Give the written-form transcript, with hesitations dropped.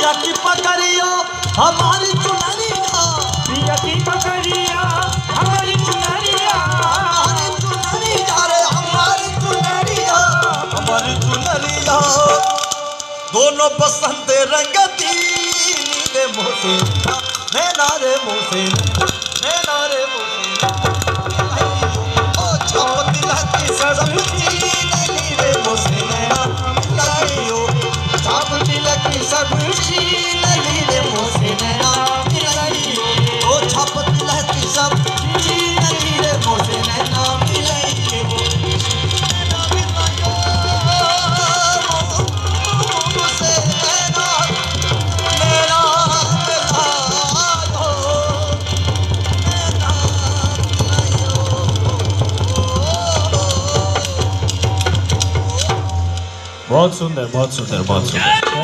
पिया की पकड़िया हमारी चुनरिया, पिया की पकड़िया हमारी चुनरिया, हमारी चुनरिया रे हमारी चुनरिया, हमारी चुनरिया। दोनों बसंत रंगती नीले मोसे नैना रे मोसे नैना रे मोसे, ओ छाप तिलकी सब्जी नीले मोसे नैना मिलाइयो, छाप तिलकी सब्जी नीले मोसे नैना मिलाइयो, ओ छाप तिलकी सब्जी नीले मोसे नैना मिलाइयो, नैना मिलाइयो मोसे नैना, नैना मिलाइयो, नैना मिलाइयो। बहुत सुंदर बहुत सुंदर बहुत सुंदर।